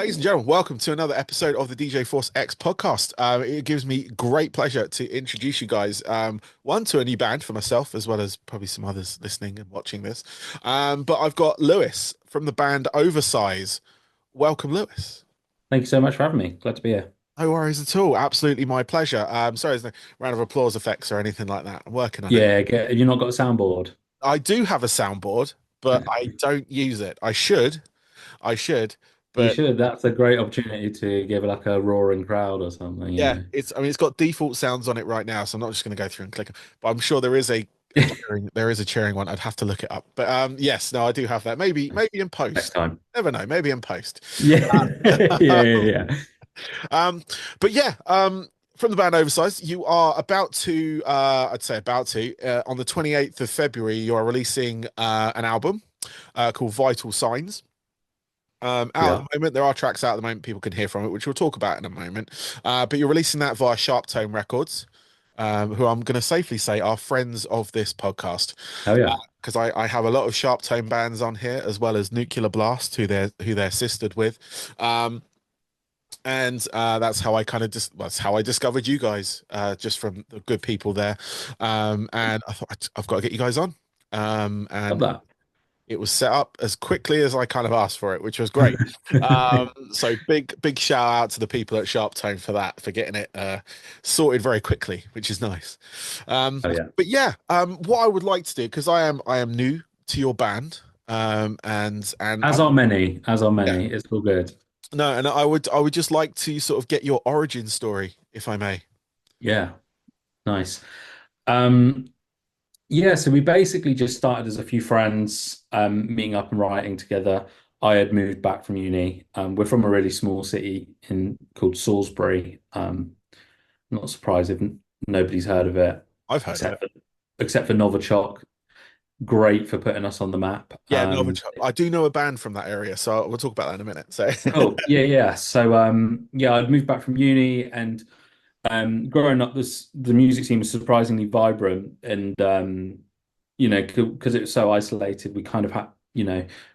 Ladies and gentlemen, welcome to another episode of the DJ Force X podcast. It gives me great pleasure to introduce you guys, one to a new band for myself, as well as probably some others listening and watching this. But I've got Lewis from the band Oversize. Welcome, Lewis. Thank you so much for having me. Glad to be here. No worries at all. Absolutely my pleasure. Sorry, there's no round of applause effects or anything like that. I'm working on it. Have you not got a soundboard? I do have a soundboard, but I don't use it. I should, You but should. That's a great opportunity to give like a roaring crowd or something, you yeah, know. I mean, it's got default sounds on it right now, so I'm not just going to go through and click 'em. But I'm sure there is a cheering one. I'd have to look it up. But yes, no, I do have that. Maybe in Next post. time. Never know. Maybe in post. Yeah. Yeah. Um, but yeah, from the band Oversize, you are about to, I'd say about to, on the 28th of February, you are releasing an album called Vital Signs. Out at Yeah. the moment, there are tracks out at the moment people can hear from it, which we'll talk about in a moment. But you're releasing that via Sharp Tone Records, who I'm going to safely say are friends of this podcast, Oh yeah. because I have a lot of Sharp Tone bands on here, as well as Nuclear Blast, who they're sistered with, and that's how I kind of just that's how I discovered you guys, just from the good people there, and I thought I've got to get you guys on, Love and that. it was set up as quickly as I kind of asked for it, which was great. So big shout out to the people at Sharp Tone for that, for getting it sorted very quickly, which is nice. Um, Oh yeah. but yeah, what I would like to do, because I am new to your band, and As are many, as are yeah, many. It's all good. no, and I would just like to sort of get your origin story, if I may. Yeah. Nice. Um, yeah, so we basically just started as a few friends, meeting up and writing together. I had moved back from uni. We're from a really small city in called Salisbury. Not surprised if nobody's heard of it, I've heard of it. except for Novichok. Great for putting us on the map. Yeah, Novichok. I do know a band from that area, so we'll talk about that in a minute. So Cool. Yeah, yeah. So yeah, I'd moved back from uni and growing up this the music scene was surprisingly vibrant and because it was so isolated, we kind of had,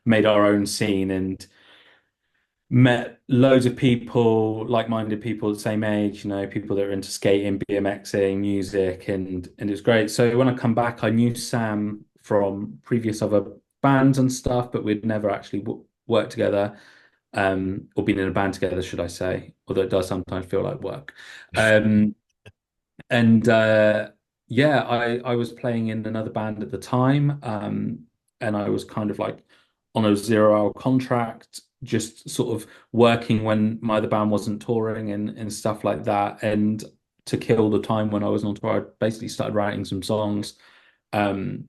made our own scene and met loads of people, like-minded people the same age, people that are into skating, BMXing, music, and it was great. So when I come back, I knew Sam from previous other bands and stuff, but we'd never actually w worked together, or been in a band together, should I say? Although it does sometimes feel like work. Um, and yeah, I was playing in another band at the time, and I was kind of like on a 0 hour contract, just sort of working when my other band wasn't touring and stuff like that. And to kill the time when I was on tour, I basically started writing some songs, um,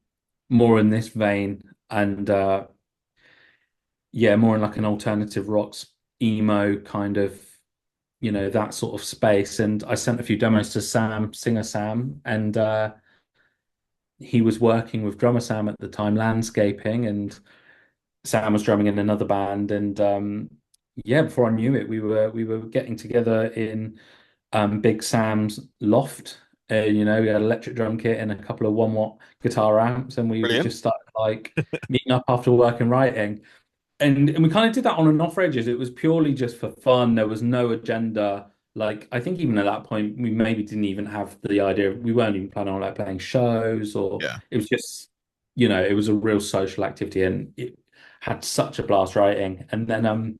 more in this vein, and yeah, more in like an alternative rocks emo kind of, that sort of space. And I sent a few demos to Sam, singer Sam, and he was working with drummer Sam at the time, landscaping, and Sam was drumming in another band. And yeah, before I knew it, we were getting together in Big Sam's loft. We had an electric drum kit and a couple of 1 watt guitar amps, and we brilliant. just started like meeting up after work and writing. And we kind of did that on and off for ages. It was purely just for fun. There was no agenda. Like I think even at that point, we maybe didn't even have the idea. We weren't even planning on like playing shows, or Yeah. it was just, it was a real social activity, and it had such a blast writing. And then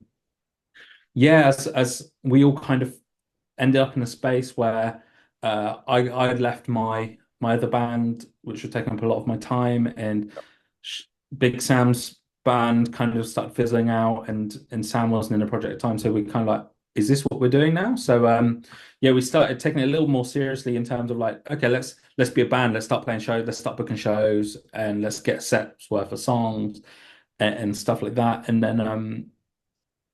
yeah, as we all kind of ended up in a space where I had left my other band, which was taking up a lot of my time, and sh Big Sam's band kind of started fizzling out, and Sam wasn't in a project at the time, so we kind of like, is this what we're doing now? So yeah, we started taking it a little more seriously in terms of like, okay, let's be a band, let's start playing shows, let's start booking shows, and let's get sets worth of songs and stuff like that. And then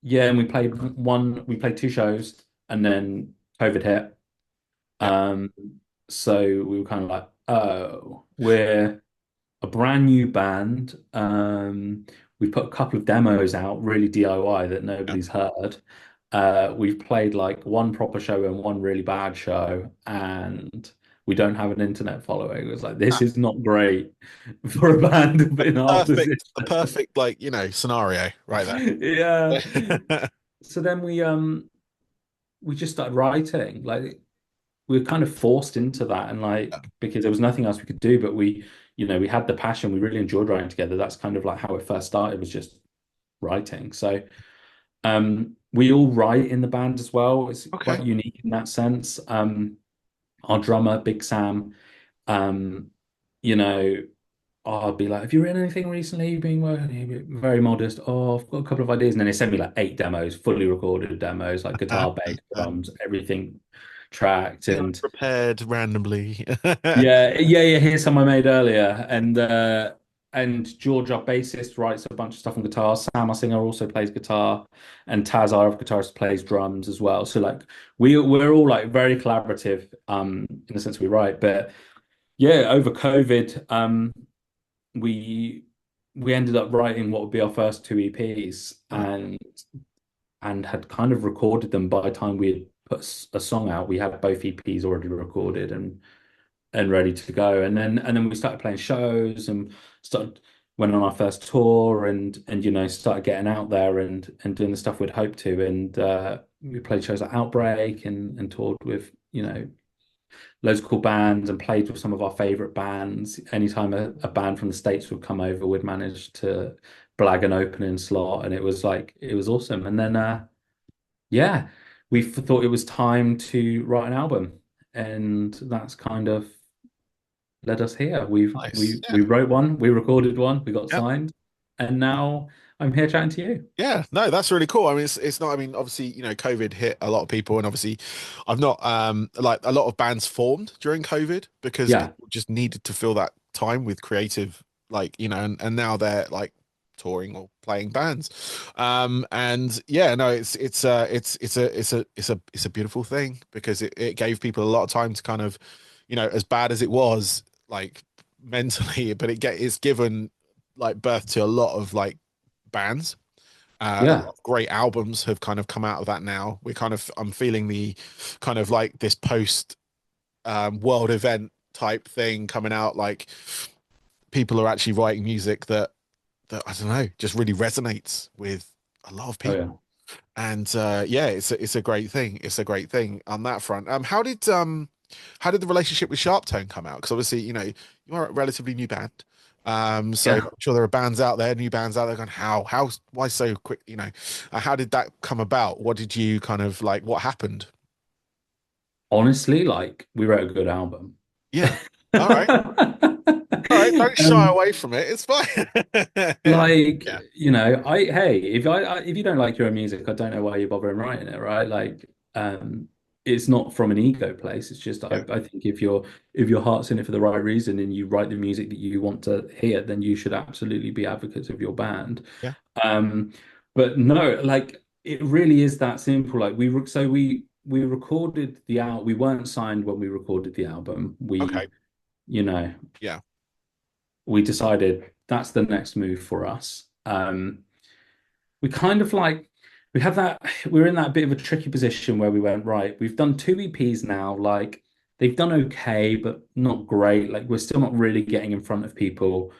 yeah, and we played 2 shows, and then COVID hit. Yeah. Um, so we were kind of like, oh, we're a brand new band. We've put a couple of demos out, really DIY, that Yeah. nobody's heard. We've played like one proper show and one really bad show, and we don't have an internet following. It was like, this is not great for a band in our Perfect, position. the perfect, like, scenario right Yeah. there. so then we just started writing. Like we were kind of forced into that, and like because there was nothing else we could do, but we had the passion. We really enjoyed writing together. That's kind of like how it first started, was just writing. So we all write in the band as well. It's quite Okay. unique in that sense. Our drummer, Big Sam, um, you know, I'll be like, have you written anything recently? You've been working, you've been very modest. Oh, I've got a couple of ideas. And then they send me like 8 demos, fully recorded demos, like Uh, guitar, bass, uh, drums, everything tracked. you know, And prepared randomly. yeah. Here's some I made earlier. And George, our bassist, writes a bunch of stuff on guitar. Sam, our singer, also plays guitar, and Taz, our other guitarist, plays drums as well. So like we're all like very collaborative, in the sense we write. But yeah, over COVID, we we ended up writing what would be our first two EPs, Oh, and had kind of recorded them by the time we had put a song out. We had both EPs already recorded and ready to go. And then we started playing shows and started went on our first tour and started getting out there and doing the stuff we'd hoped to. And we played shows at Outbreak and toured with loads of cool bands and played with some of our favorite bands. Anytime a band from the States would come over, we'd manage to blag an opening slot, and it was awesome. And then yeah, we thought it was time to write an album, and that's kind of led us here. We've nice. we we wrote one, we recorded one, we got Yeah. signed, and now I'm here chatting to you. Yeah, no, that's really cool. I mean, it's not. I mean, obviously, COVID hit a lot of people, and obviously, I've not like a lot of bands formed during COVID because Yeah, people just needed to fill that time with creative, like and now they're like touring or playing bands, and yeah, no, it's a beautiful thing because it gave people a lot of time to kind of, as bad as it was, like mentally, but it's given like birth to a lot of like bands. A lot yeah, of great albums have kind of come out of that now. I'm feeling the kind of like this post world event type thing coming out. Like people are actually writing music that I don't know, just really resonates with a lot of oh yeah. people. And yeah, it's a great thing. It's a great thing on that front. How did the relationship with Sharp Tone come out? Because obviously, you are a relatively new band. So I'm Yeah. sure there are bands out there, new bands out there going, why so quick? How did that come about? What did you kind of like, what happened? Honestly, like we wrote a good album. Yeah. All right. All right. Don't shy Um, away from it. It's fine. like, Yeah. if you don't like your own music, I don't know why you're bothering writing it, right? Like, it's not from an ego place. It's just Yeah. I think if your heart's in it for the right reason and you write the music that you want to hear, then you should absolutely be advocates of your band. Yeah. Um, but no, like it really is that simple. Like we recorded the album. We weren't signed when we recorded the album. Okay. You know, Yeah. we decided that's the next move for us. We kind of like we have that we're in that bit of a tricky position where we went, right, we've done two EPs now, like they've done okay, but not great. Like we're still not really getting in front of people.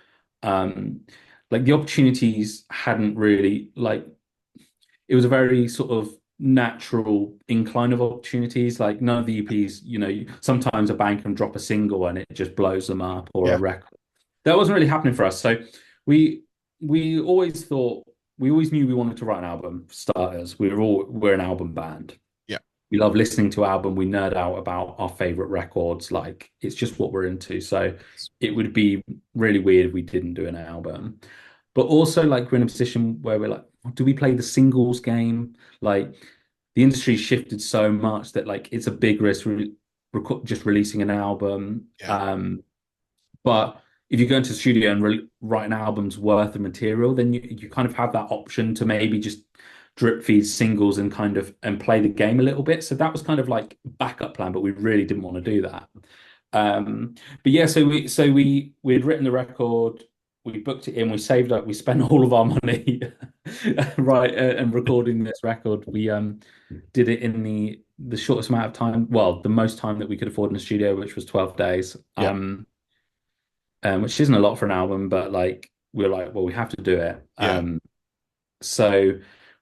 Um, like the opportunities hadn't really like it was a very sort of natural incline of opportunities. Like none of the EPs, sometimes a band can drop a single and it just blows them up or a Yeah. record. That wasn't really happening for us. So we we always thought we always knew we wanted to write an album for starters. We're an album band. Yeah. We love listening to album. We nerd out about our favorite records. Like it's just what we're into. So it would be really weird if we didn't do an album. But also like we're in a position where we're like, do we play the singles game? Like the industry shifted so much that like it's a big risk just releasing an album. Yeah. But if you go into the studio and write an album's worth of material, then you kind of have that option to maybe just drip feed singles and kind of and play the game a little bit. So that was kind of like backup plan, but we really didn't want to do that. But yeah, so we had written the record, we booked it in, we saved up, we spent all of our money right and recording this record. We did it in the shortest amount of time, well, the most time that we could afford in the studio, which was 12 days. Yeah. Which isn't a lot for an album, but like we're like, well, we have to do it. Yeah. So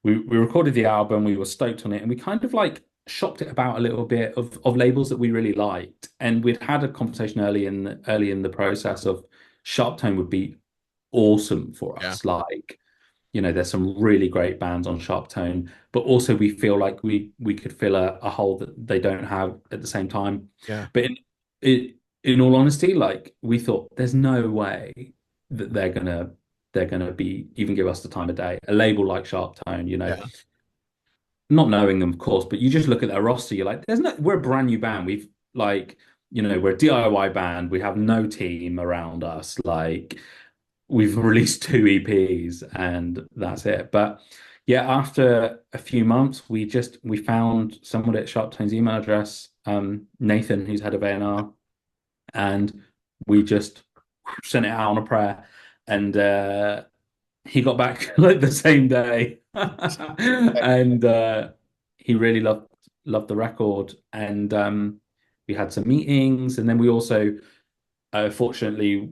we recorded the album, we were stoked on it, and we kind of like shopped it about a little bit of labels that we really liked. And we'd had a conversation early in the process of Sharp Tone would be awesome for Yeah. us. Like, there's some really great bands on Sharp Tone, but also we feel like we could fill a hole that they don't have at the same time. Yeah. But in all honesty, like we thought, there's no way that they're gonna be even give us the time of day. A label like Sharp Tone, Yeah. not knowing them, of course, but you just look at their roster, you're like, we're a brand new band. We've like, we're a DIY band. We have no team around us. Like, we've released two EPs and that's it. But yeah, after a few months, we found someone at Sharptone's email address, Nathan, who's head of A&R, and we just sent it out on a prayer, and he got back like the same day, and he really loved the record, and we had some meetings, and then we also fortunately,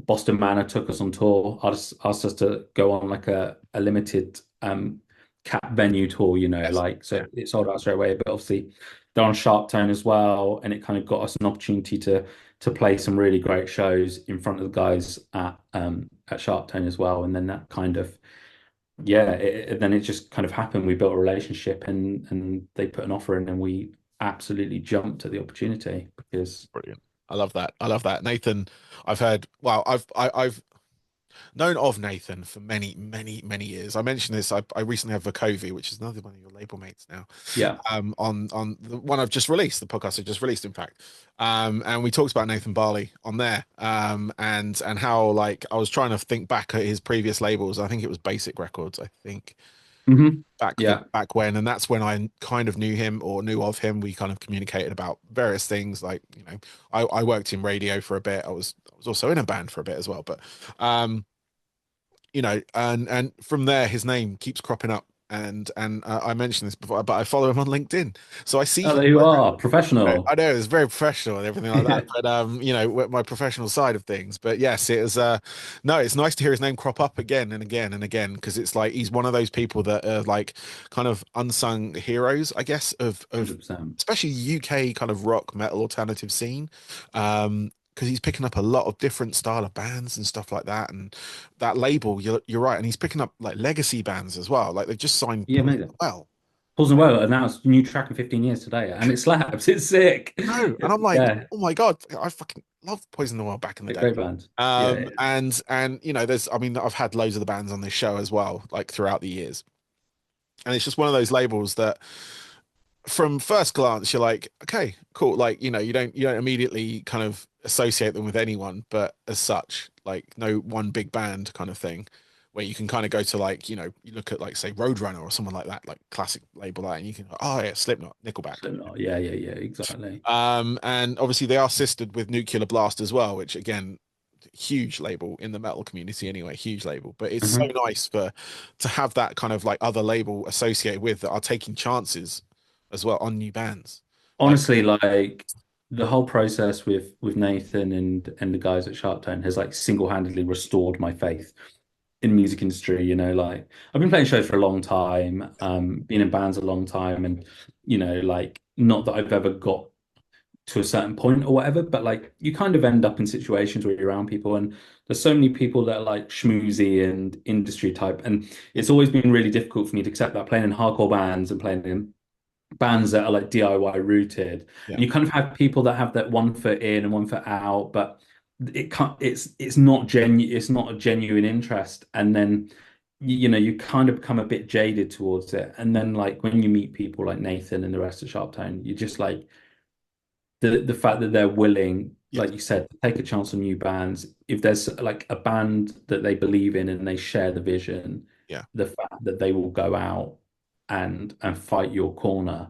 Boston Manor took us on tour, asked us to go on like a limited cap venue tour, Yes. like so it sold out straight away. But obviously, they're on Sharp Tone as well, and it kind of got us an opportunity to play some really great shows in front of the guys at Sharp Tone as well. And then that kind of then it just kind of happened. We built a relationship, and they put an offer in, and we absolutely jumped at the opportunity because. Brilliant. I love that. I love that. Nathan, I've heard, well, I've known of Nathan for many, many, many years. I mentioned this. I recently have Vakovi, which is another one of your label mates now. Yeah. On the one I've just released, the podcast I just released, in fact. And we talked about Nathan Barley on there. And how like I was trying to think back at his previous labels. I think it was Basic Records, I think. Yeah. Back when, and that's when I kind of knew him or knew of him. We kind of communicated about various things, like I worked in radio for a bit. I was also in a band for a bit as well, but um and from there his name keeps cropping up, and I mentioned this before, but I follow him on LinkedIn, so I see Oh, him. there you are, I professional. know it's very professional and everything like that, but my professional side of things. But yes, it was no, it's nice to hear his name crop up again and again and again, because it's like he's one of those people that are like kind of unsung heroes, I guess, of 100%. especially UK kind of rock metal alternative scene. Because he's picking up a lot of different style of bands and stuff like that, and that label, you're right, and he's picking up like legacy bands as well. Like they've just signed Yeah, amazing. well. Pulls and Well announced new track in 15 years today, and it slaps. It's sick. No, and I'm like, Yeah, oh my God, I fucking love Poison the Well back in the a day. great band. Yeah, And there's, I mean, I've had loads of the bands on this show as well, like throughout the years, and it's just one of those labels that, from first glance, you're like, okay, cool. Like, you don't immediately kind of associate them with anyone, but as such, like, no one big band kind of thing, where you can kind of go to, like, you look at, like, say Roadrunner or someone like that, like classic label, that, and you can, oh yeah, Slipknot, Nickelback. Slipknot. Yeah, exactly. And obviously they are sistered with Nuclear Blast as well, which again, huge label in the metal community anyway, huge label. But it's so Mhm. nice to have that kind of like other label associated with, that are taking chances as well on new bands. Like, Honestly, like the whole process with Nathan and the guys at Sharp Tone has like single-handedly restored my faith in the music industry. Like I've been playing shows for a long time, been in bands a long time, and like not that I've ever got to a certain point or whatever, but like you kind of end up in situations where you're around people, and there's so many people that are like schmoozy and industry type, and it's always been really difficult for me to accept that, playing in hardcore bands and playing in bands that are like DIY rooted. And yeah, you kind of have people that have that one foot in and one foot out, but it can't it's not it's not a genuine interest. And then you kind of become a bit jaded towards it. And then like when you meet people like Nathan and the rest of Sharptone, you just like the fact that they're willing, yeah, like you said, to take a chance on new bands. If there's like a band that they believe in and they share the vision, yeah, the fact that they will go out and fight your corner.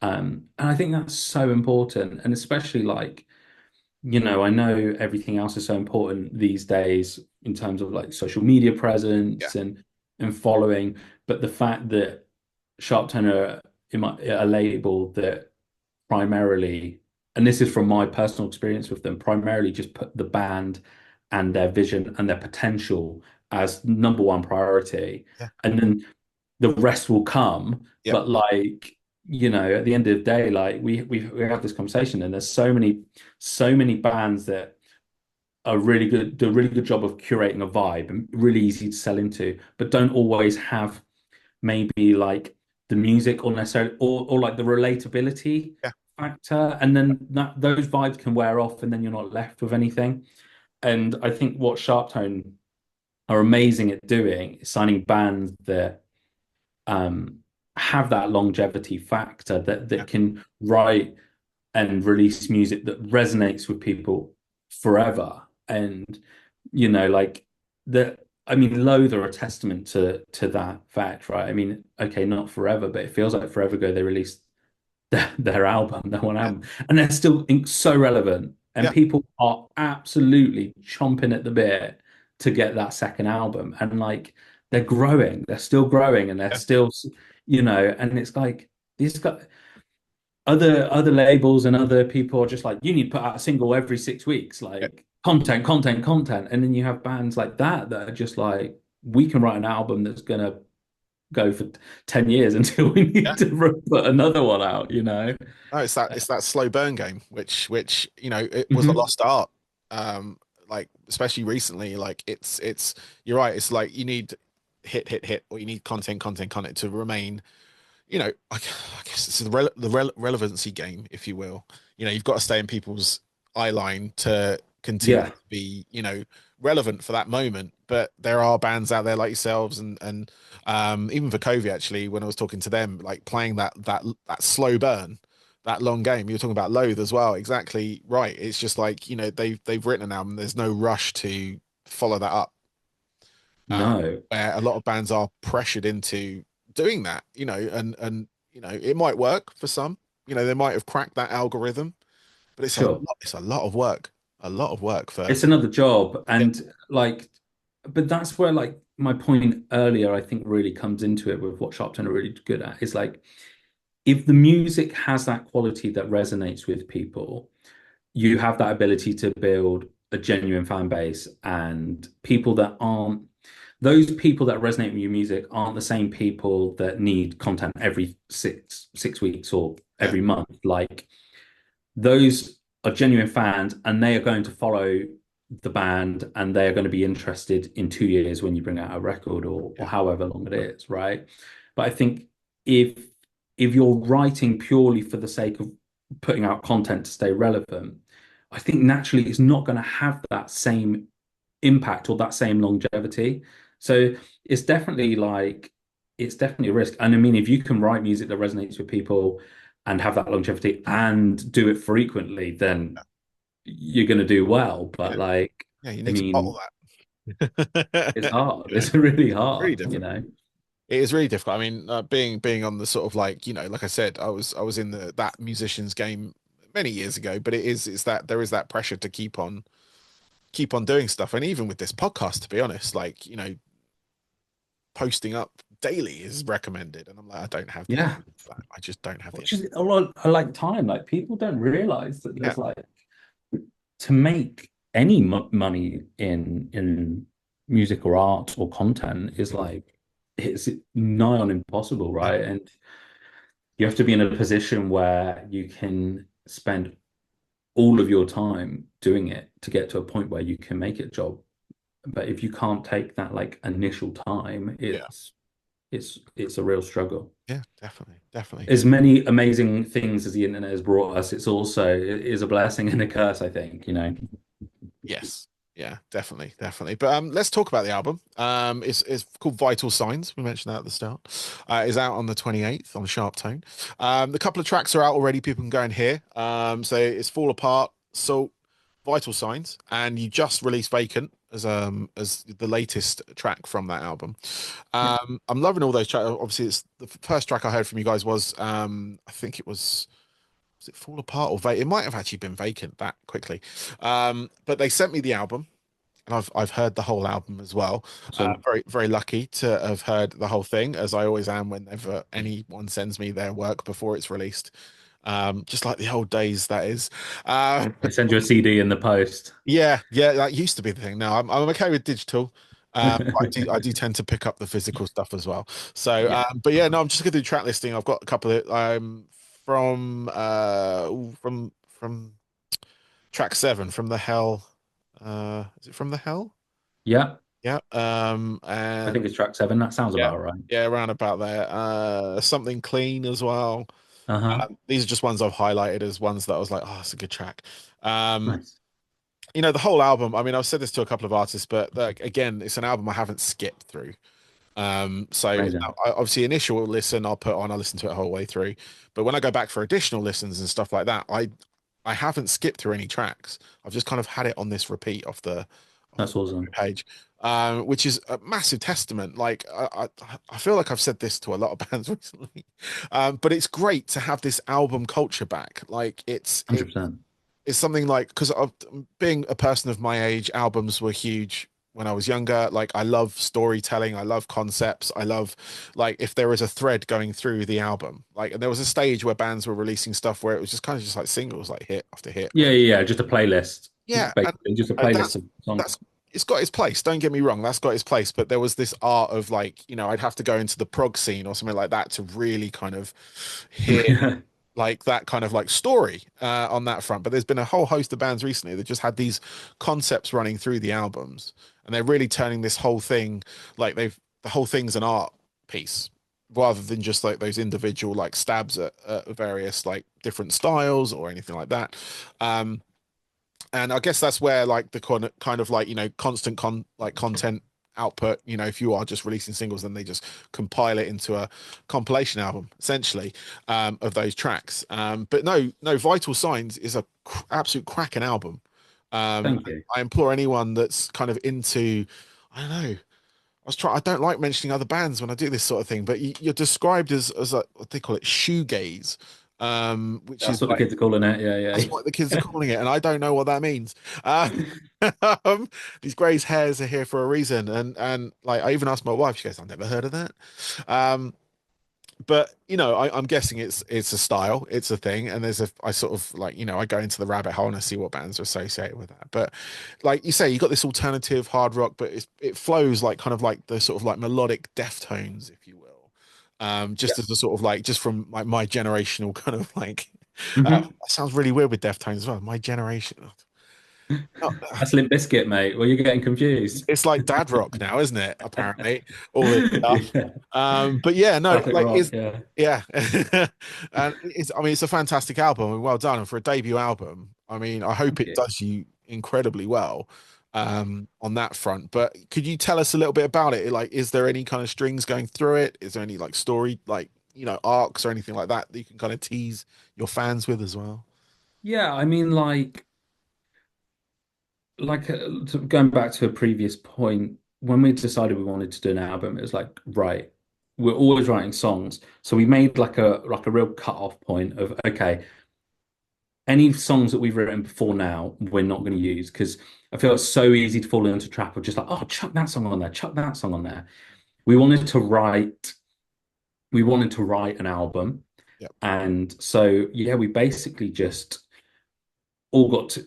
And I think that's so important. And especially like, I know everything else is so important these days in terms of like social media yeah, presence and following, but the fact that Sharpton are a label that primarily, and this is from my personal experience with them, primarily just put the band and their vision and their potential as number one priority. yeah, And then the rest will come. Yep. But like, at the end of the day, like we have this conversation, and there's so many bands that are really good, do a really good job of curating a vibe and really easy to sell into, but don't always have maybe like the music or necessarily or like the relatability Yeah. factor. And then those vibes can wear off and then you're not left with anything. And I think what Sharp Tone are amazing at doing is signing bands that um have that longevity factor that Yeah. can write and release music that resonates with people forever. And like the I mean, Loathe are a testament to that fact, right? I mean, okay, not forever, but it feels like forever ago they released their album, their one Yeah. album, and they're still so relevant. And Yeah. people are absolutely chomping at the bit to get that second album. And like they're still growing, and they're Yeah. still, and it's like these guys, other labels and other people are just like, you need to put out a single every 6 weeks, Yeah. like content, content, content. And then you have bands like that are just like, we can write an album that's gonna go for 10 years until we Yeah. need to put another one out. No, it's that slow burn game, which it was a Mhm. lost art. Like especially recently, like it's you're right. It's like you need hit, or you need content to remain. I guess it's the relevancy game, if you will. You've got to stay in people's eye line to continue Yeah, to be, relevant for that moment. But there are bands out there like yourselves and even for Covey, actually, when I was talking to them, like playing that slow burn, that long game. You were talking about Loathe as well. Exactly right. It's just like, they've written an album. There's no rush to follow that up. no, Where a lot of bands are pressured into doing that, and it might work for some. They might have cracked that algorithm, but sure. it's a lot of work for It's another job. yeah, And like, but that's where like my point earlier, I think really comes into it with what Sharpton are really good at is like, if the music has that quality that resonates with people, you have that ability to build a genuine fan base, and those people that resonate with your music aren't the same people that need content every six weeks or yeah, every month. Like those are genuine fans, and they are going to follow the band, and they are going to be interested in 2 years when you bring out a record, or yeah, however long it is, right? But I think if you're writing purely for the sake of putting out content to stay relevant, I think naturally it's not going to have that same impact or that same longevity. So it's definitely like it's definitely a risk. And I mean, if you can write music that resonates with people and have that longevity and do it frequently, then you're going to do well. yeah, But like, yeah. You I need to bottle mean, it's that. hard. It's really Really hard. difficult. It is really difficult. I mean, being on the sort of like, like I said, I was in that musician's game many years ago, but it's that there is that pressure to keep on doing stuff. And even with this podcast, to be honest, like, posting up daily is recommended. And I'm like, I don't have the Yeah. energy for that. I just don't have the Which energy. is a lot I like time. Like people don't realize that Yeah. there's like to make any money in music or art or content is like it's nigh on impossible, Yeah. right? And you have to be in a position where you can spend all of your time doing it to get to a point where you can make it a job. But if you can't take that like initial time, Yeah. it's a real struggle. Yeah, definitely. Definitely. As many amazing things as the internet has brought us, it is a blessing and a curse, I think. Yes. Yeah, definitely, definitely. But let's talk about the album. It's called Vital Signs. We mentioned that at the start. Is out on the 28th on Sharp Tone. The couple of tracks are out already. People can go and hear. So it's Fall Apart, Salt, Vital Signs, and you just released Vacant as the latest track from that album. Yeah. I'm loving all those tracks. Obviously, it's the first track I heard from you guys was I think it was it Fall Apart or Vacant? It might have actually been Vacant that quickly. But they sent me the album, and I've heard the whole album as well. Awesome. Very very lucky to have heard the whole thing, as I always am whenever anyone sends me their work before it's released. Just like the old days, that is. Uh, I send you a CD in the post. yeah, yeah, that used to be the thing. Now I'm okay with digital. I do tend to pick up the physical stuff as well. So, Yeah. but yeah, no, I'm just gonna do track listing. I've got a couple of from track 7 from the Hell. Is it from the Hell? Yeah. Yeah. I think And it's track 7. That sounds yeah, about right. yeah, around about there. Something Clean as well. Uh-huh. These are just ones I've highlighted as ones that I was like, oh, it's a good track. Um, Nice. the whole album. I mean, I've said this to a couple of artists, but like, again, it's an album I haven't skipped through. So Amazing. obviously initial listen I'll listen to it the whole way through. But when I go back for additional listens and stuff like that, I haven't skipped through any tracks. I've just kind of had it on this repeat off the That's awesome. page, which is a massive testament. Like I feel like I've said this to a lot of bands recently, but it's great to have this album culture back. Like it 100%. it's something like because being a person of my age, albums were huge when I was younger. Like I love storytelling, I love concepts, I love like if there is a thread going through the album. Like and there was a stage where bands were releasing stuff where it was just kind of just like singles, like hit after hit Yeah, after. yeah, yeah. Just a playlist, Yeah, and basically, just a playlist that's of songs. that's it's got its place. Don't get me wrong, that's got its place. But there was this art of like, I'd have to go into the prog scene or something like that to really kind of hear like that kind of like story on that front. But there's been a whole host of bands recently that just had these concepts running through the albums, and they're really turning this whole thing like the whole thing's an art piece rather than just like those individual like stabs at various like different styles or anything like that. Um, and I guess that's where like the kind of like constant content output. If you are just releasing singles, then they just compile it into a compilation album essentially of those tracks. But no, Vital Signs is a absolute cracking album. Thank you. I implore anyone that's kind of into, I don't know. I don't like mentioning other bands when I do this sort of thing, but you're described as a, what they call it, shoegaze, which That's is what the like kids are calling it. that's what the kids are calling it, and I don't know what that means. Uh, um, these Grey's hairs are here for a reason, and like I even asked my wife, she goes, "I've never heard of that." Um, but I'm guessing it's a style, it's a thing, and I sort of like I go into the rabbit hole and I see what bands are associated with that. But like you say, you got this alternative hard rock, but it flows like kind of like the sort of like melodic Deftones, if you will. Yeah. Just as a sort of like just from like my generational kind of like Hmm. that sounds really weird with Deftones as well. My generation. Oh, That's Limp Bizkit, mate. Well, you're getting confused. it's like dad rock now, isn't it? Apparently, all this stuff. Yeah. But yeah, no, Classic like rock. Yeah. yeah, and I mean, it's a fantastic album and well done. And for a debut album, I mean, I hope Thank it you. does you incredibly well on that front. But could you tell us a little bit about it? Like, is there any kind of strings going through it? Is there any like story, like arcs or anything like that that you can kind of tease your fans with as well? Yeah, I mean, going back to a previous point, when we decided we wanted to do an album, it was like, right, we're always writing songs. So we made like a real cut-off point of, okay, any songs that we've written before now, we're not going to use because I feel it's so easy to fall into a trap of just like, oh, chuck that song on there, chuck that song on there. We wanted to write, we wanted to write an album. Yeah. And so, yeah, we basically just all got to,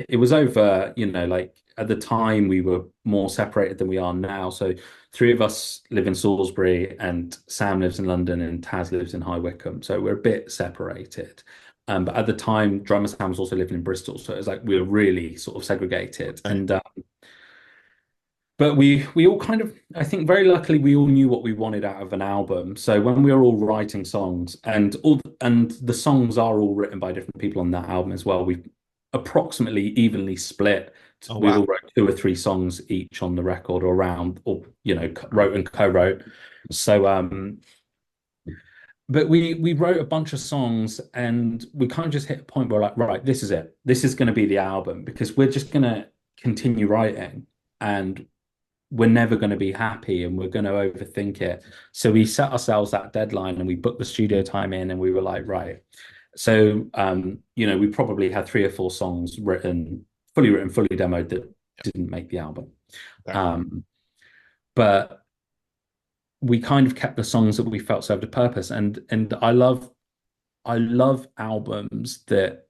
it was over, like at the time we were more separated than we are now. So three of us live in Salisbury and Sam lives in London and Taz lives in High Wycombe. So we're a bit separated. But at the time, drummer Sam was also living in Bristol. So it was like we were really sort of segregated. Okay. But we all kind of, I think very luckily we all knew what we wanted out of an album. So when we were all writing songs and the songs are all written by different people on that album as well, we approximately evenly split. Oh We wow. all wrote two or three songs each on the record or around or wrote and co-wrote. So but we wrote a bunch of songs and we kind of just hit a point where we're like, right, this is it. This is going to be the album because we're just going to continue writing and we're never going to be happy and we're going to overthink it. So we set ourselves that deadline and we booked the studio time in and we were like, right. So, we probably had three or four songs written, fully demoed that didn't make the album. Okay. Um, but we kind of kept the songs that we felt served a purpose. And I love albums that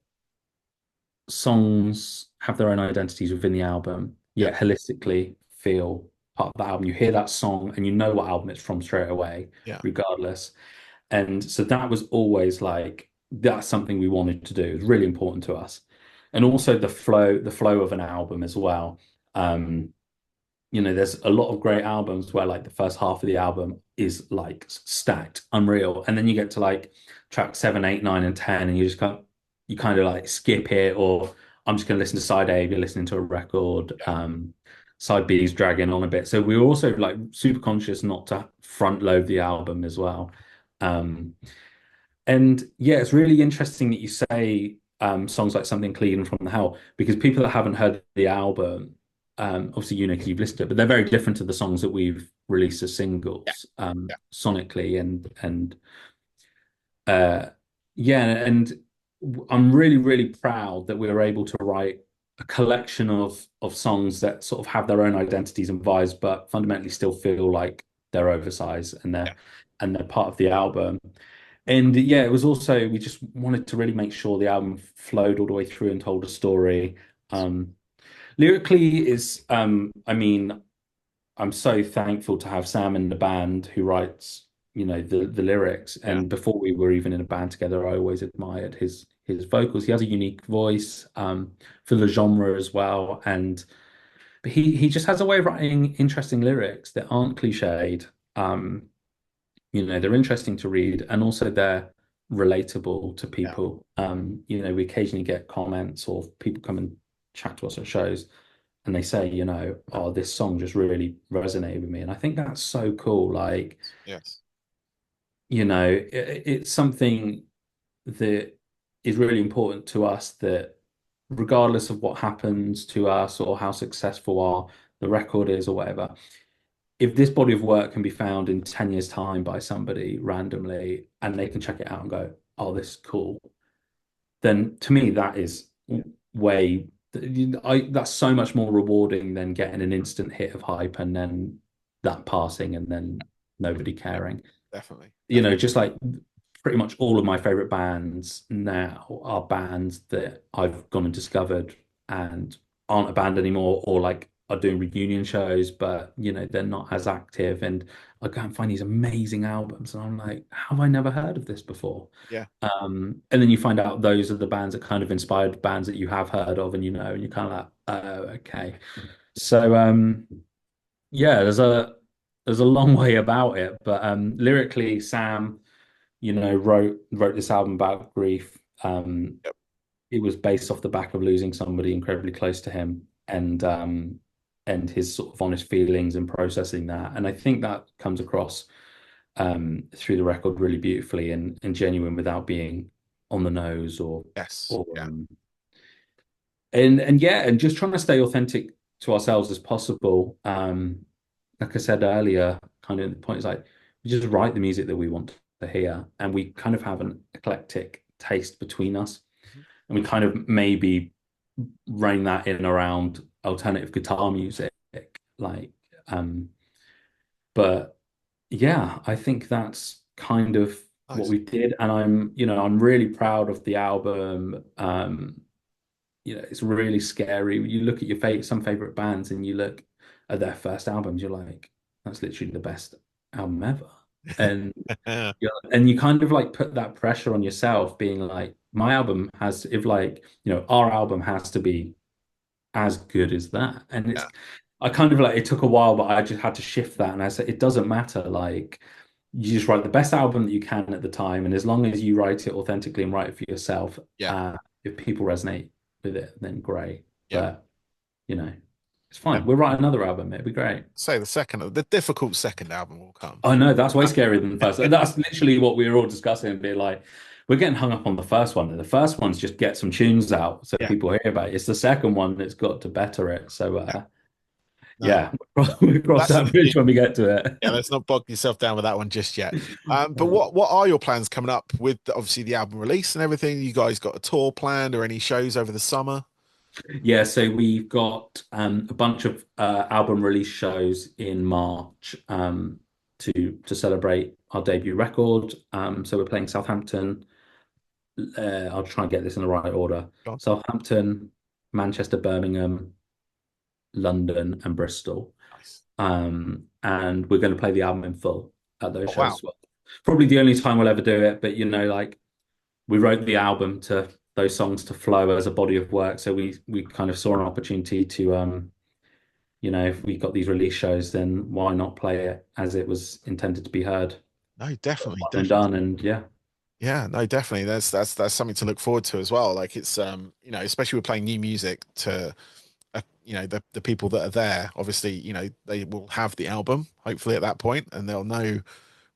songs have their own identities within the album, Yeah. yet holistically feel part of the album. You hear that song and you know what album it's from straight away, Yeah. regardless. And so that was always like that's something we wanted to do. It was really important to us. And also the flow of an album as well. Um, there's a lot of great albums where like the first half of the album is like stacked, unreal, and then you get to like track 7, 8, 9, and 10, and you kind of like skip it, or I'm just going to listen to side A if you're listening to a record. Yeah. Side B is dragging on a bit, so we were also like super conscious not to front load the album as well. Um, and yeah, it's really interesting that you say songs like Something Clean from the Hell, because people that haven't heard the album, obviously, because you've listened to it, but they're very different to the songs that we've released as Yeah. singles, Yeah. sonically and uh, yeah, and I'm really, really proud that we were able to write a collection of songs that sort of have their own identities and vibes, but fundamentally still feel like they're oversized Yeah. and they're part of the album. And yeah, it was also we just wanted to really make sure the album flowed all the way through and told a story. Um, Lyrically is I mean, I'm so thankful to have Sam in the band who writes, the lyrics. Yeah. And before we were even in a band together, I always admired his vocals. He has a unique voice for the genre as well. And but he just has a way of writing interesting lyrics that aren't cliched. Um, they're interesting to read and also they're relatable to Yeah. people. We occasionally get comments or people come and chat to us at shows and they say, oh, this song just really resonated with me. And I think that's so cool. Like, Yes. it's something that is really important to us that regardless of what happens to us or how successful the record is or whatever, if this body of work can be found in 10 years' time by somebody randomly and they can check it out and go, oh, this is cool, then to me, that is way, that's so much more rewarding than getting an instant hit of hype and then that passing and then nobody Yeah. caring. Definitely. Definitely. Just like pretty much all of my favorite bands now are bands that I've gone and discovered and aren't a band anymore or like are doing reunion shows, but they're not as active. And I go and find these amazing albums, and I'm like, how have I never heard of this before? Yeah. And then you find out those are the bands that kind of inspired bands that you have heard of, and and you're kind of like, oh, okay. So yeah, there's a long way about it, but lyrically, Sam wrote this album about grief. Yep. It was based off the back of losing somebody incredibly close to him and his sort of honest feelings and processing that. And I think that comes across through the record really beautifully and genuine without being on the nose Yes. or Yeah. and yeah, and just trying to stay authentic to ourselves as possible. Like I said earlier, kind of the point is like we just write the music that we want to hear, and we kind of have an eclectic taste between us, Mhm. and we kind of maybe rein that in around alternative guitar music, like but yeah, I think that's kind of what Nice. we did, and I'm really proud of the album. It's really scary. You look at some favorite bands and you look at their first albums, you're like, that's literally the best album ever. And Yeah. and you kind of like put that pressure on yourself, being like, my album has if like, our album has to be as good as that. And Yeah. I kind of like it took a while, but I just had to shift that. And I said, it doesn't matter. Like you just write the best album that you can at the time. And as long as you write it authentically and write it for yourself, Yeah. if people resonate with it, then great. Yeah. But it's fine. We'll write another album. It'd be great. Say the difficult second album will come. Oh no, that's way scarier than the first. That's literally what we were all discussing. Be like, we're getting hung up on the first one, and the first one's just get some tunes out so Yeah. people hear about it. It's the second one that's got to better it. So Yeah. No. yeah, we cross That's the that bridge thing. when we get to it. Yeah, let's not bog yourself down with that one just yet. But what are your plans coming up with obviously the album release and everything? You guys got a tour planned or any shows over the summer? Yeah, so we've got a bunch of album release shows in March to celebrate our debut record. So we're playing Southampton. I'll try and get this in the right order. Go on. Southampton, Manchester, Birmingham, London, and Bristol. Nice. and we're going to play the album in full at those Oh, shows wow. as well. Probably the only time we'll ever do it, but you know, like we wrote the album to those songs to flow as a body of work, so we kind of saw an opportunity to you know, if we got these release shows, then why not play it as it was intended to be heard? No, definitely, One and definitely. done, and yeah, Yeah, no, definitely. That's something to look forward to as well. Like it's you know, especially with playing new music to you know, the people that are there, obviously, you know, they will have the album hopefully at that point and they'll know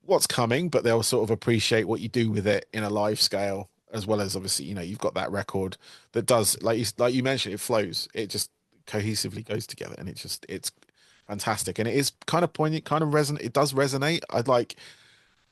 what's coming, but they'll sort of appreciate what you do with it in a live scale, as well as obviously, you know, you've got that record that does, like you mentioned, it flows, it just cohesively goes together, and it's fantastic, and it is kind of poignant, kind of resonate. It does resonate. I'd like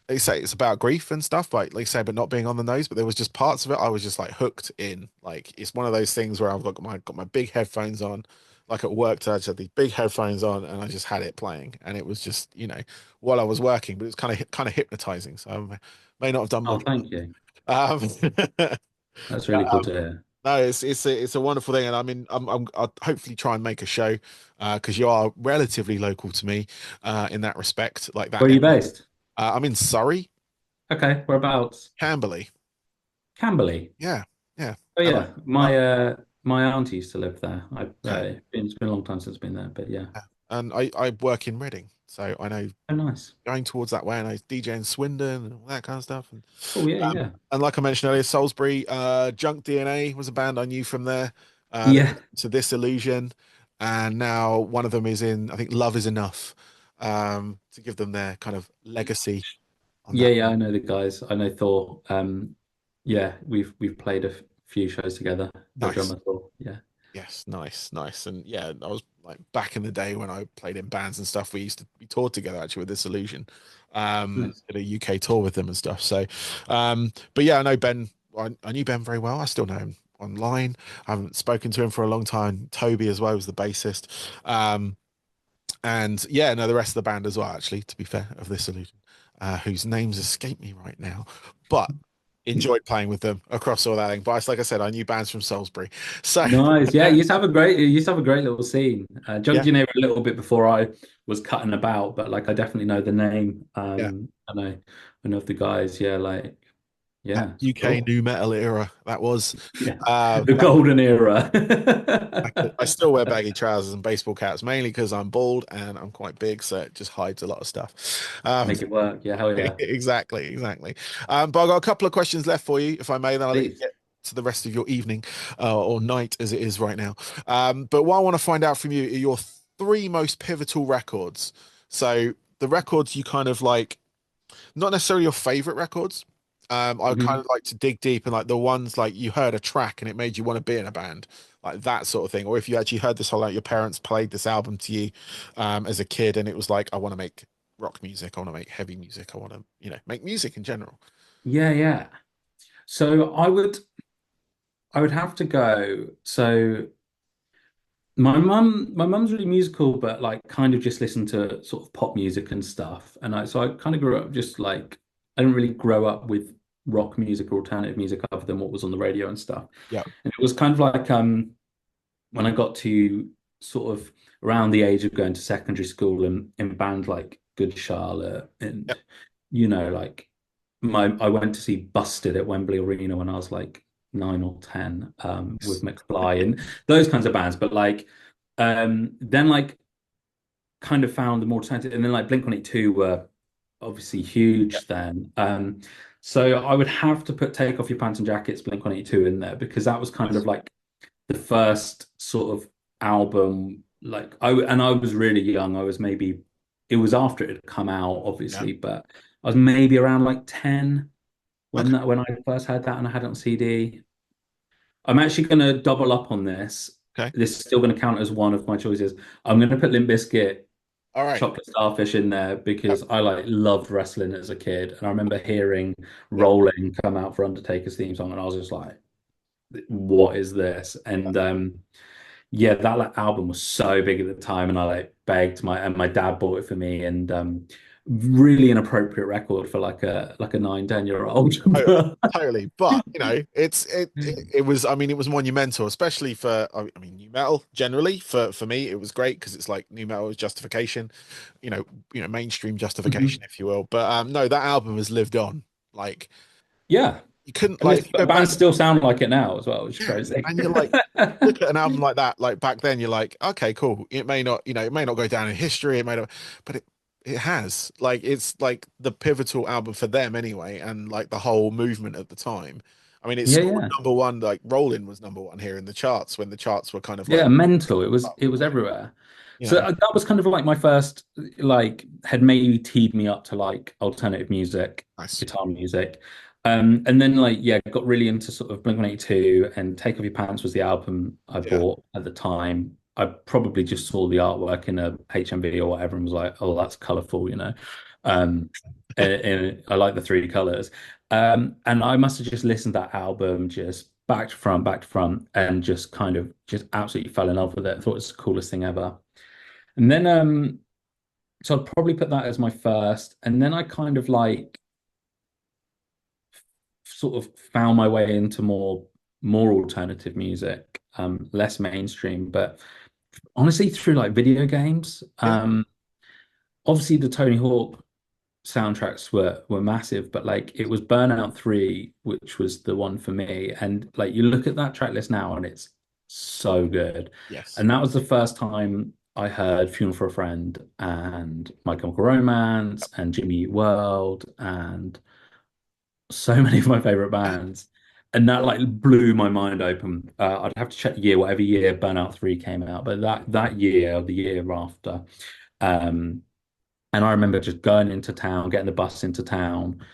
they say it's about grief and stuff, like they say, but not being on the nose. But there was just parts of it I was just like hooked in. Like it's one of those things where I've got my big headphones on, like at work. I just had these big headphones on, and I just had it playing, and it was just you know while I was working, but it's kind of hypnotizing. So I may not have done oh, much. thank you. Um, That's but, really cool to hear. no, it's a wonderful thing, and I mean I'll hopefully try and make a show because you are relatively local to me in that respect, like that Where are you area. based? I'm in Surrey, Okay, whereabouts? Camberley. Camberley. Yeah, yeah. Oh And yeah, I, my auntie used to live there. okay. It's been a long time since I've been there, but yeah. Yeah. And I work in Reading, so I know Oh nice. going towards that way, and I DJ in Swindon and all that kind of stuff. Oh yeah, yeah. And like I mentioned earlier, Salisbury, Junk DNA was a band I knew from there. They Yeah. moved to This Illusion, and now one of them is in, I think, Love Is Enough, to give them their kind of legacy on Yeah, that. yeah, I know the guys. I know Thor. Yeah, we've played a few shows together. The Nice. drummer Thor. Yeah. Yes, nice, nice. And yeah, I was like back in the day when I played in bands and stuff, we toured together actually with This Illusion. Nice. Did a UK tour with them and stuff. So but yeah, I know Ben, I knew Ben very well. I still know him online. I haven't spoken to him for a long time. Toby as well was the bassist. Um and yeah, no, the rest of the band as well, actually, to be fair, of This Illusion, whose names escape me right now. But enjoyed playing with them across all that thing. But like I said, I knew bands from Salisbury. So Nice. Yeah, you used to have a great little scene. yeah, Jumped in here a little bit before I was cutting about, but like I definitely know the name. yeah. I know of the guys. Yeah, like That yeah, UK cool. new metal era. That was Yeah. The back. golden era. I still wear baggy trousers and baseball caps mainly because I'm bald and I'm quite big, so it just hides a lot of stuff. Make it work. Yeah, hell yeah. Exactly, exactly. But I've got a couple of questions left for you, if I may. Then I'll let you Please. get to the rest of your evening or night as it is right now. But what I want to find out from you are your three most pivotal records. So the records you kind of like, not necessarily your favorite records. I would kind Mhm. of like to dig deep and like the ones like you heard a track and it made you want to be in a band, like that sort of thing. Or if you actually heard this whole like your parents played this album to you as a kid and it was like, I want to make rock music, I want to make heavy music, I want to, you know, make music in general. Yeah, yeah. So I would have to go. So my mum's really musical, but like kind of just listened to sort of pop music and stuff. And I kind of grew up just like I didn't really grow up with rock music or alternative music other than what was on the radio and stuff. Yeah. And it was kind of like when I got to sort of around the age of going to secondary school and in bands like Good Charlotte and Yep. you know like my I went to see Busted at Wembley Arena when I was like 9 or 10 with McFly and those kinds of bands. But like then like kind of found the more talented and then like Blink-182 were obviously Yep. huge then. So I would have to put Take Off Your Pants and Jackets Blink-182 in there because that was kind of Nice. like the first sort of album. Like I was really young. I was maybe it was after it had come out, Yeah. obviously, but I was maybe around like 10 Okay. when I first heard that and I had it on CD. I'm actually going to double up on this. Okay. This is still going to count as one of my choices. I'm going to put Limp Bizkit All right. Chocolate Starfish in there Yep. because I like loved wrestling as a kid, and I remember hearing Yep. Rolling come out for Undertaker's theme song, and I was just like, "What is this?" And yeah, that like album was so big at the time, and I like begged my dad bought it for me, and really inappropriate record for like a 9, 10 year old. Totally, totally. But it was. I mean, it was monumental, especially for. I mean, new metal generally. For me, it was great because it's like new metal is justification, mainstream justification, Mhm. if you will. But no, that album has lived on. Like Yeah. you couldn't And like this if you go back. bands still sound like it now as well, which is Yeah, crazy. and you're like, look at an album like that. Like back then, you're like, okay, cool. It may not, it may not go down in history. It may not, but it has. Like it's like the pivotal album for them anyway, and like the whole movement at the time. I mean, it Yeah, scored yeah. number one. Like Rolling was number one here in the charts when the charts were kind of like, Yeah, mental. It was like everywhere. you So know, that was kind of like my first, like, had maybe teed me up to like alternative music, nice. guitar music. And then like, yeah, got really into sort of Blink-182, and Take Off Your Pants was the album I Yeah, bought at the time. I probably just saw the artwork in a HMV or whatever and was like, oh, that's colorful, you know. Um, and I like the three colors. And I must have just listened to that album just back to front, and just kind of just absolutely fell in love with it. I thought it was the coolest thing ever. And then so I'd probably put that as my first. And then I kind of like sort of found my way into more alternative music, less mainstream, but honestly through like video games. yeah, Obviously the Tony Hawk soundtracks were massive, but like it was Burnout 3, which was the one for me. And like you look at that track list now and it's so good. yes, And that was the first time I heard Funeral for a Friend and My Chemical Romance and Jimmy Eat World and so many of my favorite yeah, bands. And that like blew my mind open. I'd have to check the year, whatever year Burnout 3 came out, but that year or the year after, um, and I remember just going into town, getting the bus into town,